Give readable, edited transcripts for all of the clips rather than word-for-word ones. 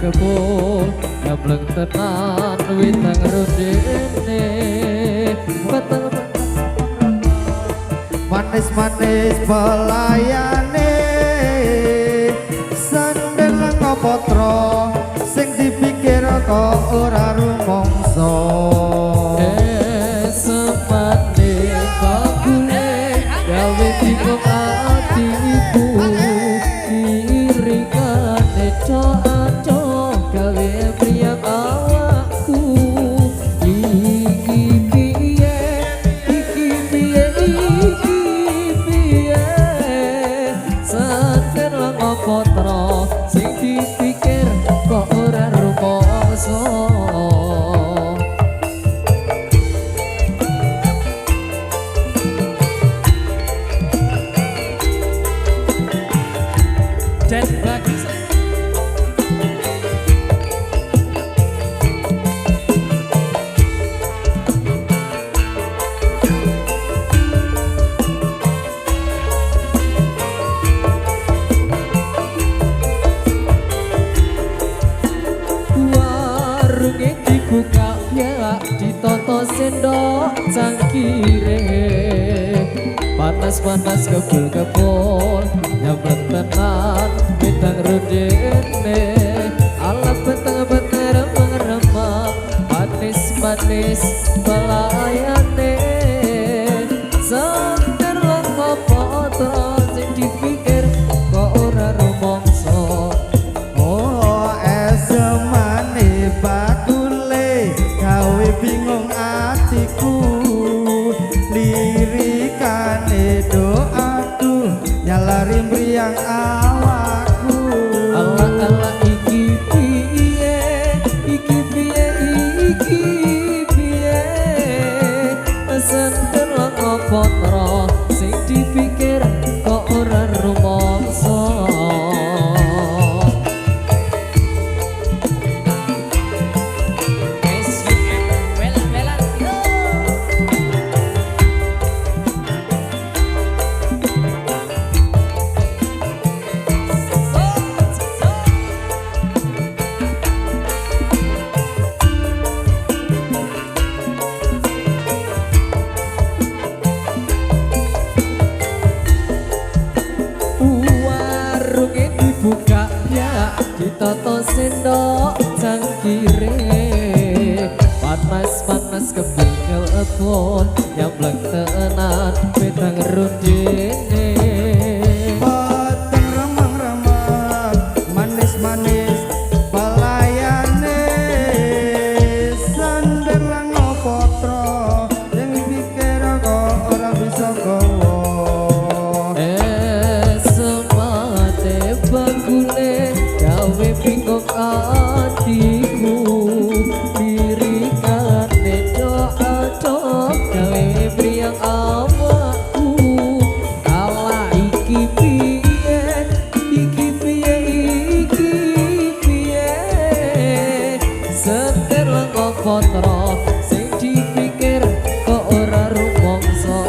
kebul nyableng tenan witang rundene beteng manis-manis pelayane sandel ngopotro sing dipikir kok ora rumangsa semane bagune gawe bingung atiku irikane coaco gawe priyak awakku iki piye seter ngopotro sing dipikir kok ora rumangsa dan bagi warunge dibuka ya ditoto sendok cangkire panas-panas kebul-kebul nyableng tenan bintang rundene ala beteng-beteng remang-remang manis-manis pelayane senter lan kopotro sing dipikir kok ora rumangsa oh esemane bakule gawe bingung atiku lirikane doaku nyalari mriyang awakku ala iki piye iki piye iki piye senter lan kopotro sing dipikir kok ora rumangsa warunge dibuka ya ditoto sendok cangkire panas-panas kebul-kebul nyableng tenan betang rundene beteng remang-remang manis-manis pelayane sandel ngopotro yang pikir kok ora bisa gowo semate bagune gawe bingung atiku lirikane doa-doa gawe priyak awakku ala iki piye iki piye iki piye seter ngopotro sing dipikir kok ora rumangsa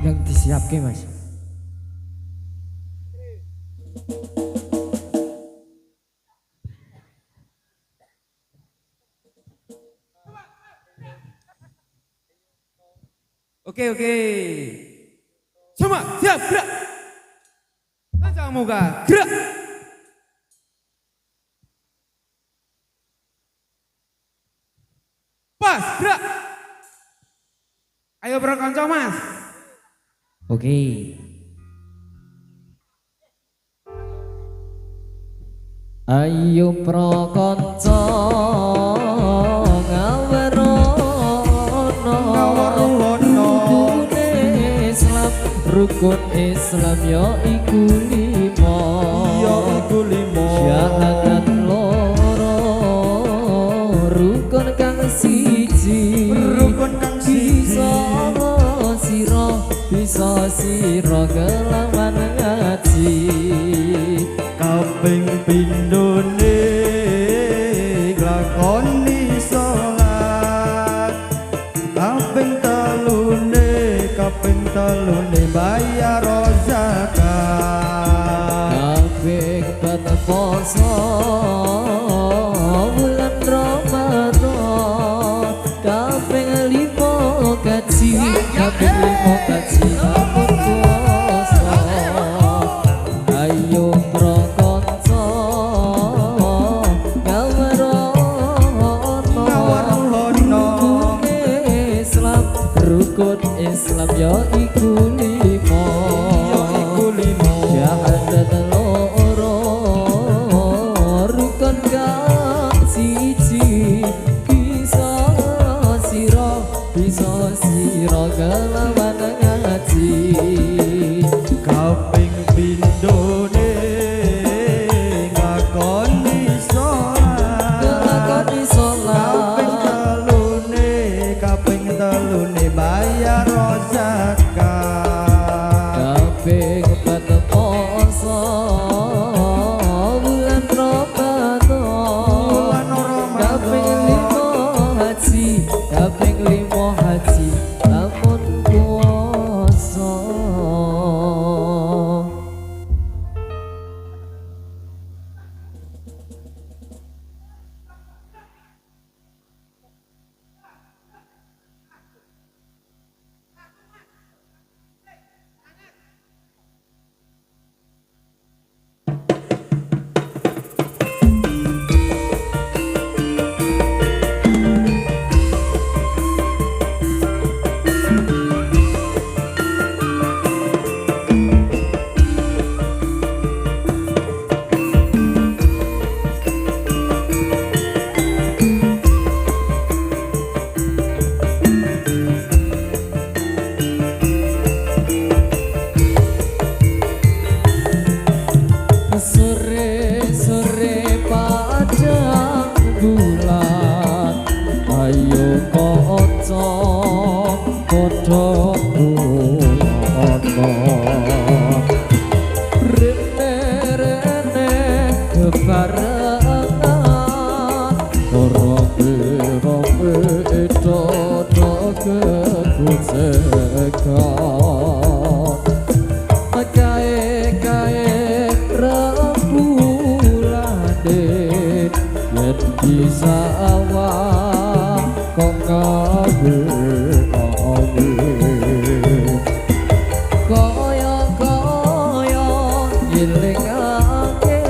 yang disiapke mas Oke. Semua siap gerak. Lancang muka gerak. Pas gerak. Ayo berkanca mas. oke ayo prakanca rukun Islam yo iku limo syahadat loro rukun kang siji bisa sira kelawan ngaji kaping pindhone glakoni salat kaping telune kaping kaping telune bayar zakat kaping patang poso bulan Ramadan kaping 5 kaji kaping 5 kaji ampun puasa ayo prokonco rukun Islam ya iku limo syahadat loro rukun kang siji bisa sira kelawan ngaji kaping pindhone ngakoni salat kaping telune bayar zakat kaping patang poso bulan Ramadan kaping 5 haji kaping 5 haji lamun puasa sore padang bulan ayo kanca padha rene bebarengan rombe itu kegusekan kae rembulan yen bisa awak kok gawe kaya nyilingake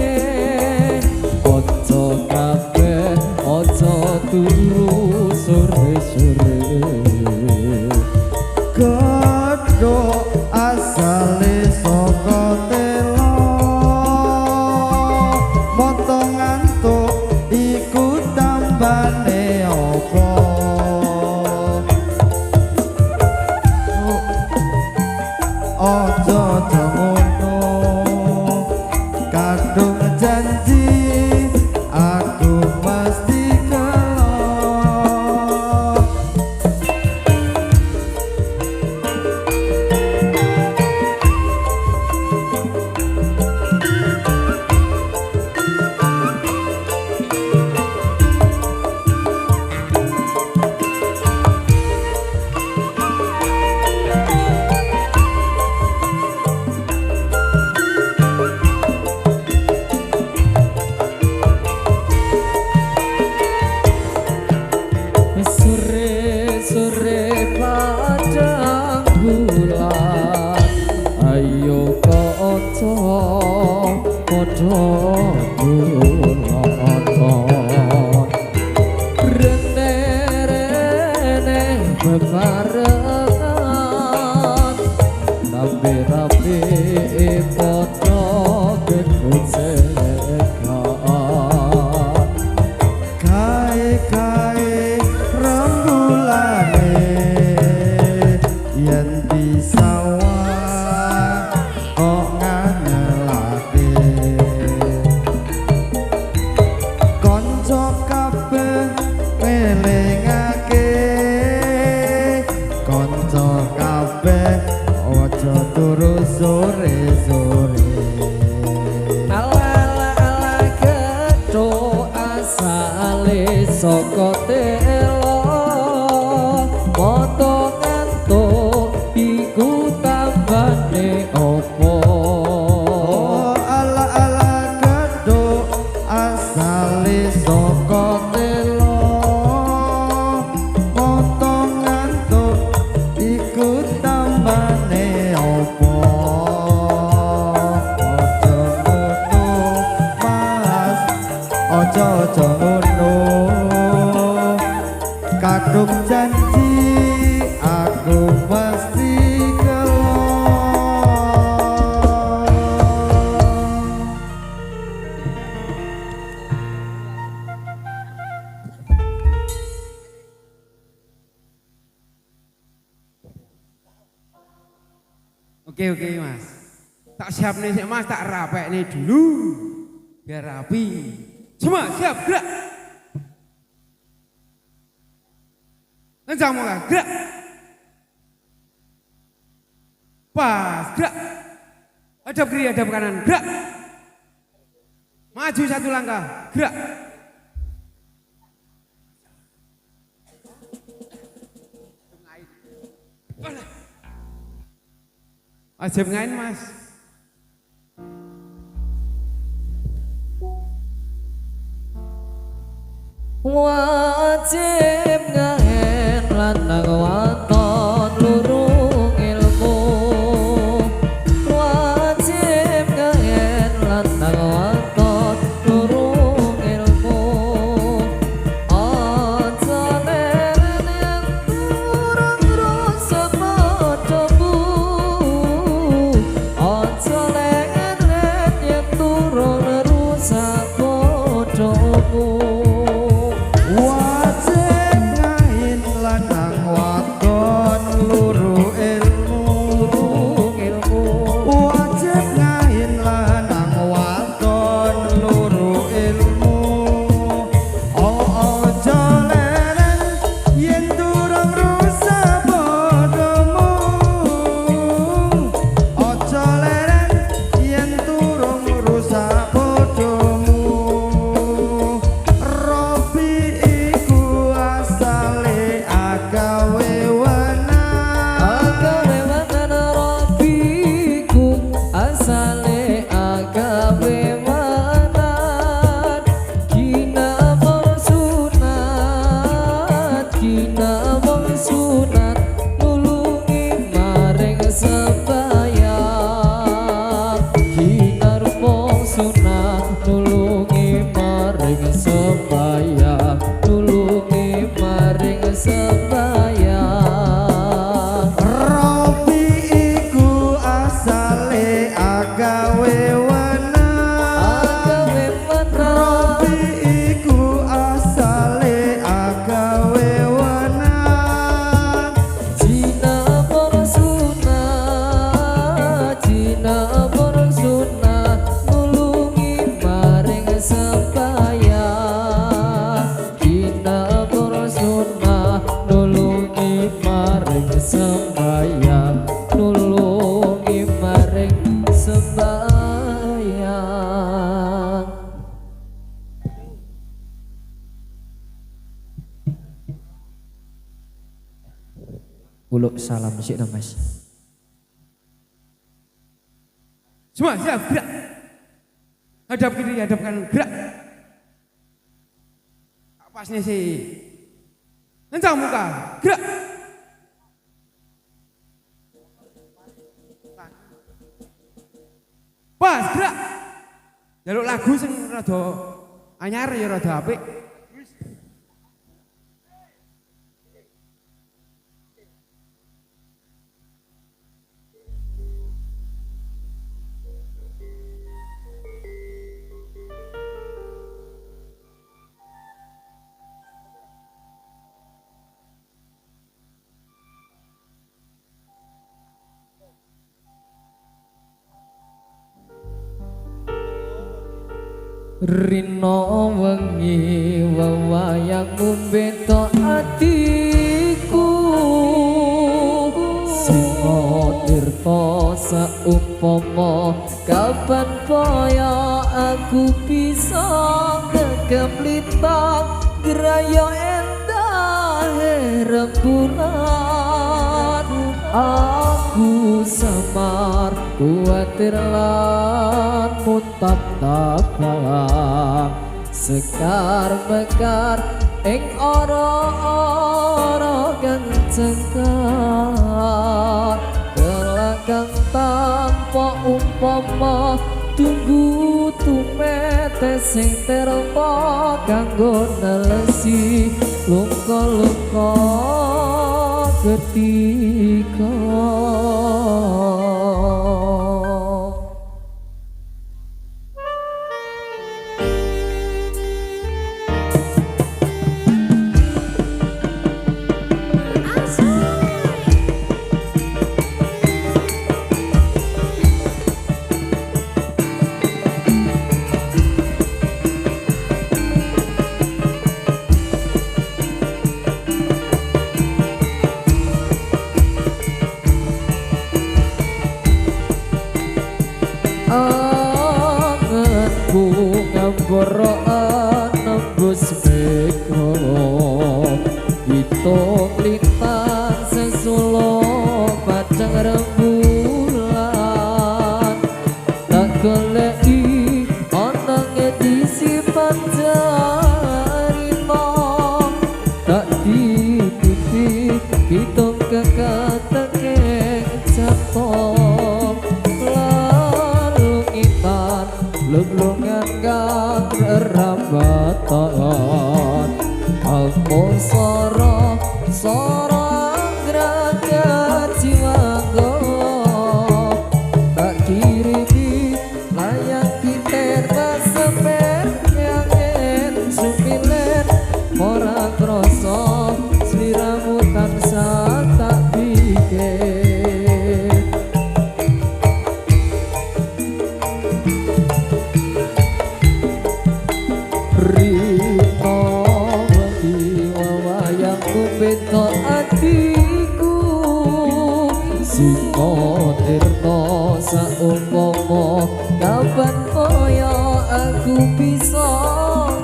kanca kabeh aja turu sore-sore kodhok asale saka telo moto ngantuk iku tambane apa aja ngono kadung janji aku mesti kelak sore padang bulan ayo kanca padha bulan rene bebarengan rapi padha kegusekan kae rembulane yen disawah kok nganelake kanca kabeh melingake kanca kabeh aja turu sore-sore ala keto asale saka telo moto ngantuk iku mane opo ojo ngono mas ojo ngono kadung janji aku pasti Oke mas, tak siap nih mas, tak rapek nih dulu biar rapi. Semua siap gerak. Kencang muka gerak. Pas gerak. Hadap kiri, hadap kanan gerak. Maju satu langkah gerak. Wajib ngain mas. Wajib ngain lanang waton lurung ilmu. Wajib ngain lanang waton lurung ilmu. Aja leren yang turang rusak padamu. Aja leren yang turang rusak padamu. wajib ngain lanang wadon luru ilmu wajib ngain lanang wadon luru ilmu ojo leren yen durung rusak bodomu ojo leren yen durung rusak bodomu Robi iku asale agawe wenan Agawe wenan Rabbiku asale agawe wenan Kina wong sunat nulungi maring sembayang Kina wong sunat nulungi maring sembayang nulungi maring sembayang Robi iku asale agawe wenan Robi iku asale agawe wenan Cina borsuna nulungi maring sembayang Cina borsuna nulungi maring sembayang nulungi maring sembayang Uluk salam sih mas. Semua siap gerak. Hadap kiri, hadap kanan gerak. Pasnya sih. Kencang muka gerak. Pas gerak. Jaluk lagu sing rada anyar ya rada apik. Rino wengi wewayang beto atiku Singo tirta saumpama kapan kaya aku bisa kegemlitan geraya endah rembulan aku samar kuatir lan mutap tapang sekar mekar ing ora-ora kang cengkar tetes sing terpa kanggo nelesi luka-luka ketika anganku ngambara nembus mekro hitung lintang sesulo padang rembulan tak goleki ana ngedisi panjarima tak dititi hitung kekateke jatuh lelungan kang rerambatan aku soro anggraga jiwaku tak kirimi layak kiter baseper yang supilen ora krasa sliramu tansah tak pikir beto atiku sing tirta saumpama kapan kaya aku bisa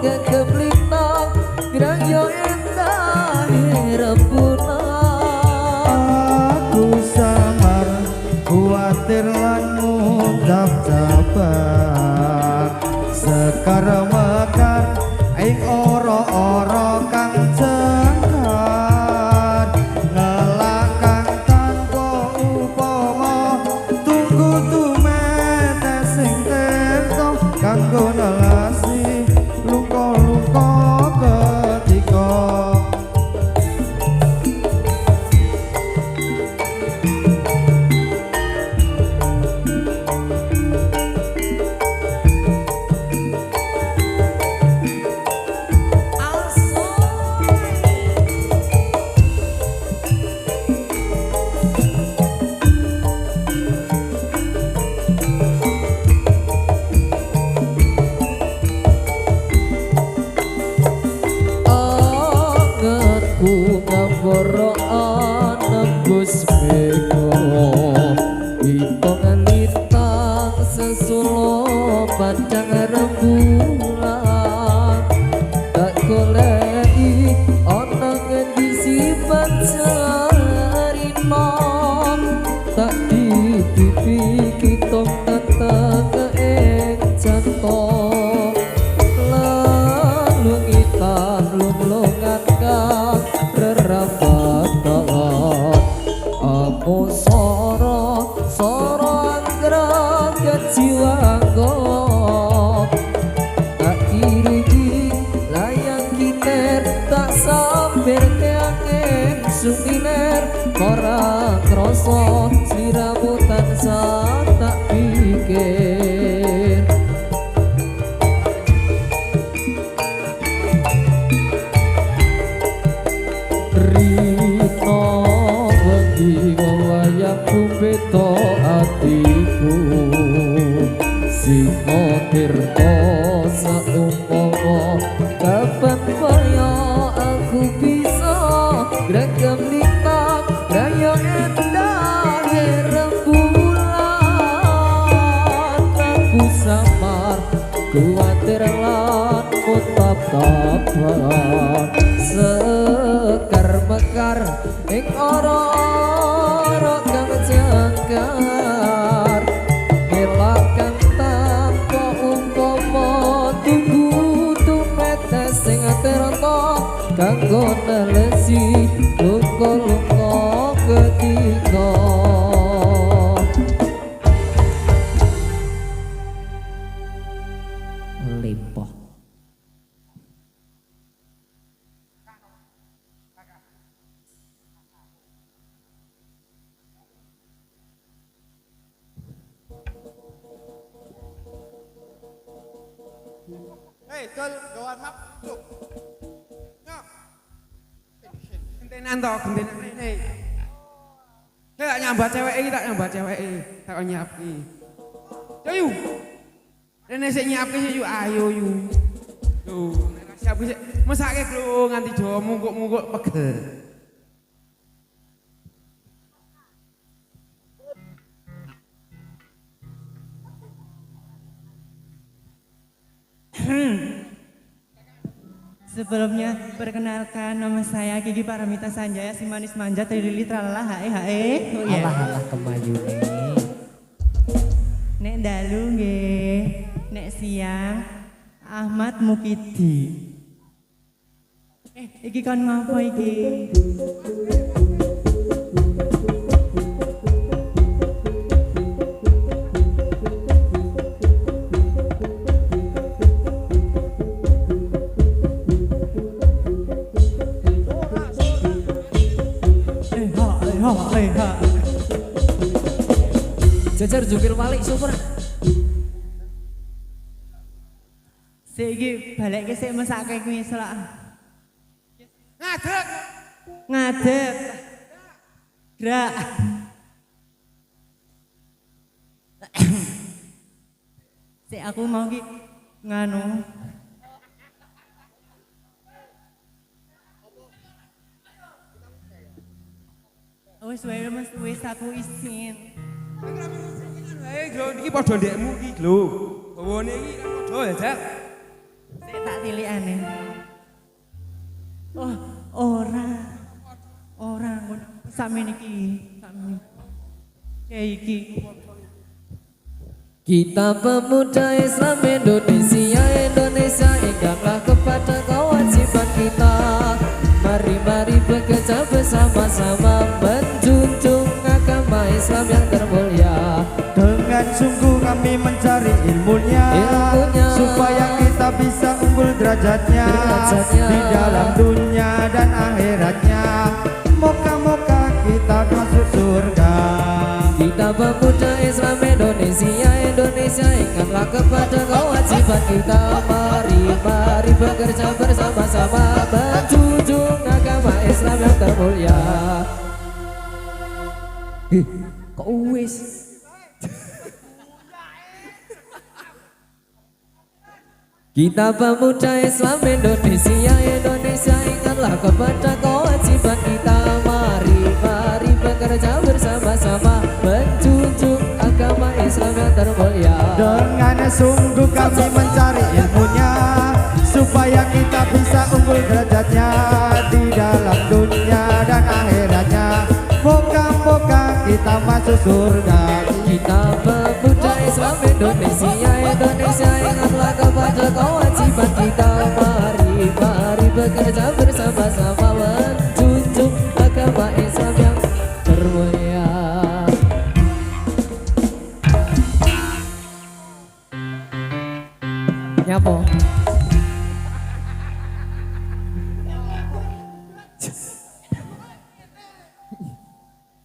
gegeblitang grayo endah rembulan aku samar kuatir lan mudap sabar sekar mekar ing ora-ora kang kanggo nelasi luka-luka ketika ngambara nembus mekro hitungan lintang sesulo padang rembulan tak goleki ana ngendi panjarima tak dititipi hitung teteke ing jantung lelungitan lulungan kang rerambatan aku soro anggraga jiwaku tak kiriki layang kiter tak sampir keangin suminer ora krasa sliramu tansah tak pikir beto atiku sing tirta saumpama kapan kaya aku bisa gregem lintang raya endah rembulan aku samar kuatir lan mutap-tapan sekar mekar ing ora kang jangkar melakan tanpa umpama tunggu tumetes sing terta kanggo nelesi luka-luka ketika limpo Dol gawan map. Nyok. Gentenan to, gentenan rene. Tak nyambat cewek iki, tak nyambat cewek iki. Tak nyiapki. Ayo. Rene sik nyiapke sik yu ayo yu. Lho, nek siap sik mesake lho nganti Jawa mungkuk-mungkuk pegel. Sebelumnya perkenalkan nama saya Gigi Paramita Sanjaya si manis manja trilili tralala hae. Oh iya. Alah kemayune. Nek dalu nggih, nek siang Ahmad Mukidi. Iki kon ngopo iki? Jajar jungkir balik super. Siki balik ke sik mesake kuwi selak. Ngadeg. Ngadeg. Gerak. Sik aku mau ki nganu. Wis aku isin. Hei, lho iki padha ndekmu iki lho. Bawane iki kan padha ya, Jak. Sik tak tilikane. Oh, ora. Ora ngono. Sakmene iki, sakmene. Kayak iki. Kita pemuda Islam Indonesia, Indonesia ingatlah kepada kewajiban kita. Mari bekerja bersama-sama menjunjung agama Islam yang termulia. Dengan sungguh kami mencari ilmunya, supaya kita bisa unggul derajatnya di dalam dunia dan akhiratnya. Moga-moga kita masuk surga. Kita pemuda Islam Indonesia, Indonesia ingatlah kepada kewajiban kita. Mari bekerja bersama-sama menjunjung agama Islam yang termulia. Kok wis? Kita pemuda Islam Indonesia, Indonesia ingatlah kepada kewajiban kita. Mari bekerja bersama-sama menjunjung agama Islam yang termulia. Dengan sungguh kami mencari ilmunya, supaya kita bisa unggul derajatnya di dalam dunia dan akhiratnya. Moga-moga kita masuk surga. Kita pemuda Islam Indonesia, Indonesia ingatlah kepada kewajiban kita. Mari bekerja bersama-sama menjunjung agama Islam yang termulia. Nyapo?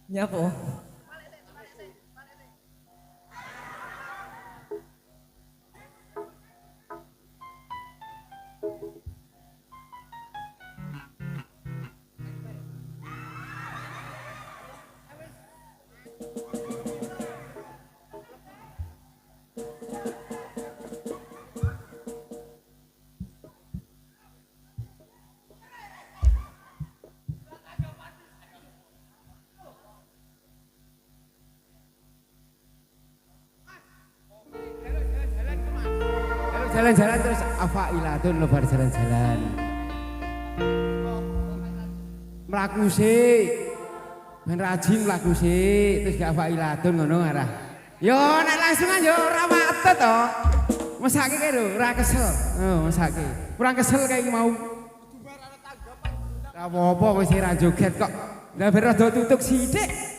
Nyapo? Jalan-jalan terus afailatun lo bar jalan-jalan. Mlaku sik. Ben rajin mlaku sik, terus gak afailatun ngono arah. Yo nek langsungan yo ora watet to. Mesake kae lho, ora kesel. Oh, mesake. Kurang kesel kae iki mau. Ora apa-apa wis ora joget kok. Lah ben rada tutuk sithik.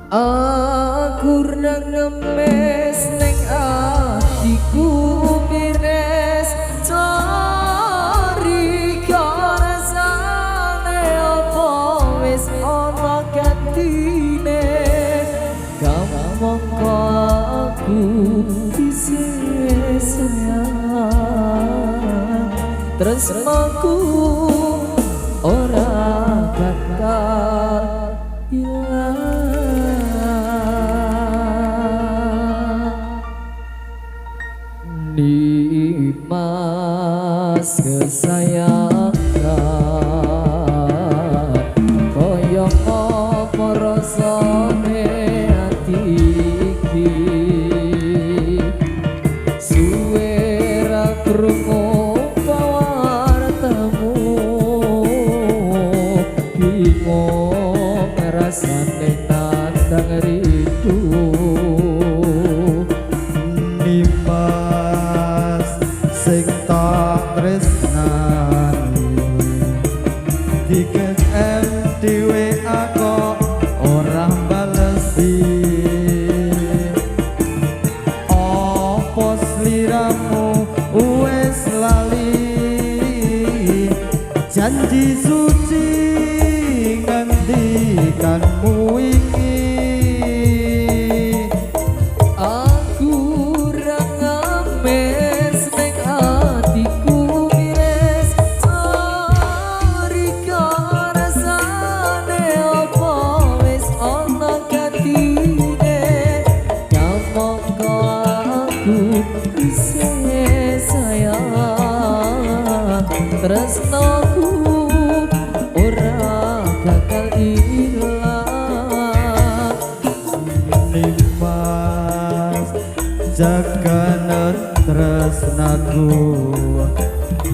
Aku nang ngemes ning atiku mires cari rasane apa wis ana gantine kamangka aku disayang tresnaku ora bakal Dimas kesayangan koyo apa rasane ati iki suwe ra krungu pawartamu bingung rasane nandang rindu Nimas sing tak tresnani dikek dhewe aku ora balesi apa sliramu wis lali janji suci ngendikanmu iki Aku ra ngames ning atiku mires cari rasane apa wis ana gantine kamangka aku isih sayang tresnaku ora bakal ilang Nimas jaganan tresnaku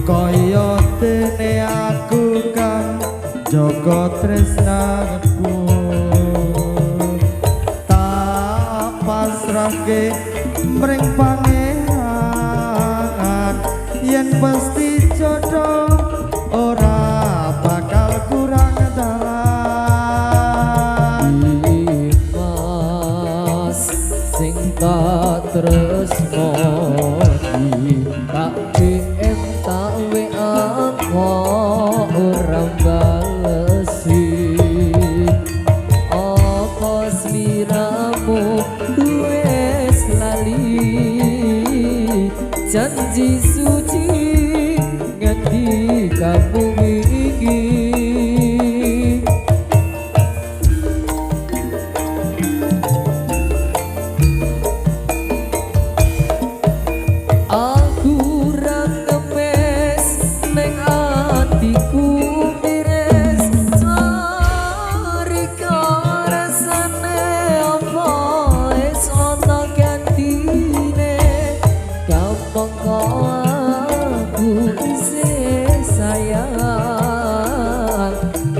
kaya dene aku kang jaga tresnaku tak pasrahke mring pangeran yen pasti jodoh ora bakal kurang dalan Dimas sing tak tresno tak DM tak WA kok ora balesi apa sliramu wis lali janji suci ngendi kamu iki Aku ra ngemes ning atiku mires cari rasane apa wis ana gantine kamangka aku isih sayang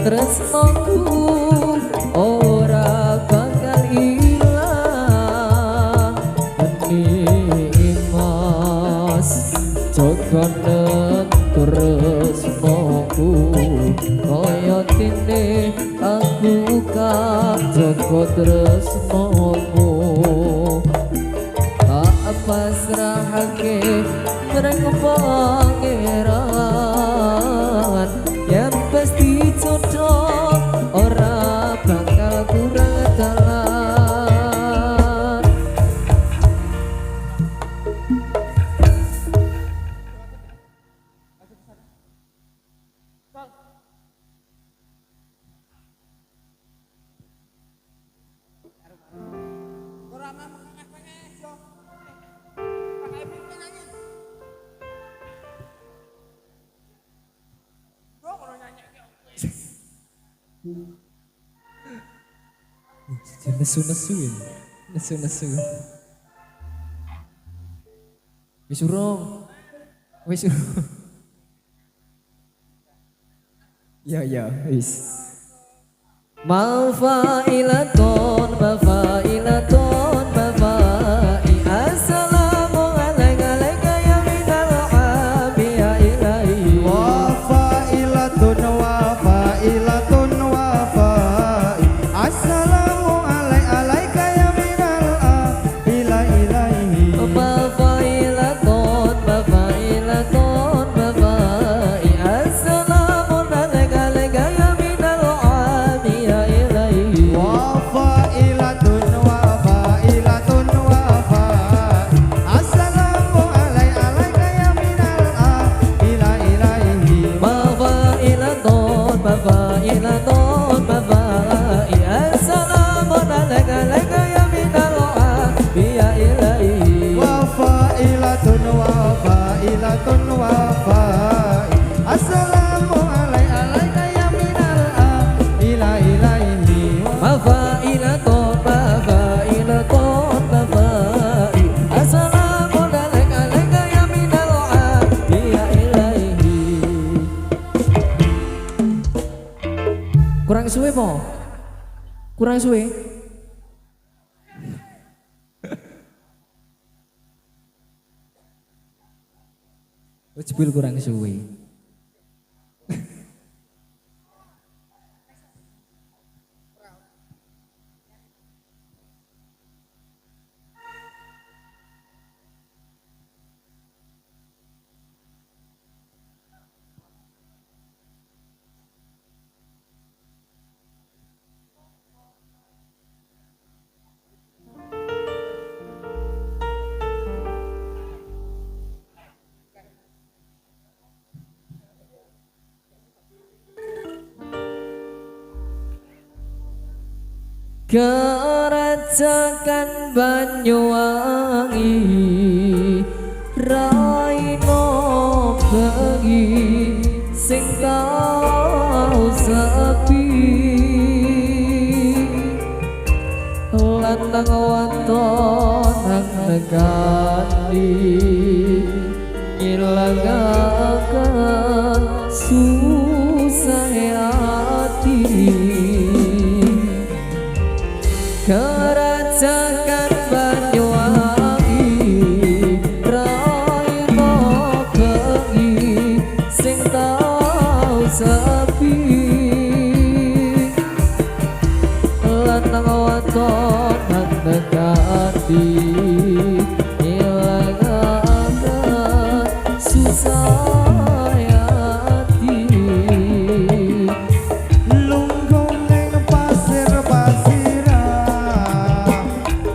tresnaku ora bakal ilang Nimas jogonen tresnaku kaya dene aku kang jaga tresnamu tak pasrahake mreng pangeran yen pasti jodoh ora bakal kurang dalan nesu-nesuin nesu-nesu wis urung ya wis Mafailaton assalamu alaika ya minal abiya ilahi Wafailatun wafai assalamu alaikum Kurang suwe po? Kurang suwe? Jebul kurang suwe. Kerajakan Banyuwangi raino bengi sing tau sepi lanang waton nang negani ngilangaken susah hati. Kerajakan Banyuwangi raino bengi sing tau sepi lanang waton nang negati ilangaken susah hati. Lungguh ning pasir-pasiran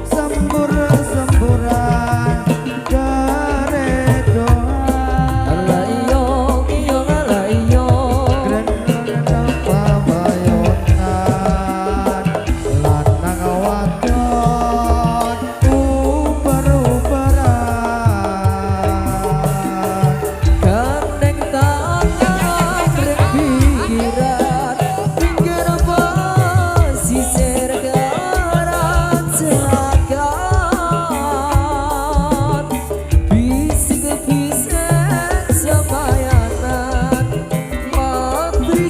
sembur-semburan geredoan Ala iyo iyo ala iyo Grendeng pabayonan lanang wadon uber-uberan Gandeng tangan grek pikiran pinggir pesisir kerajakan bisik-bisik semayanan matri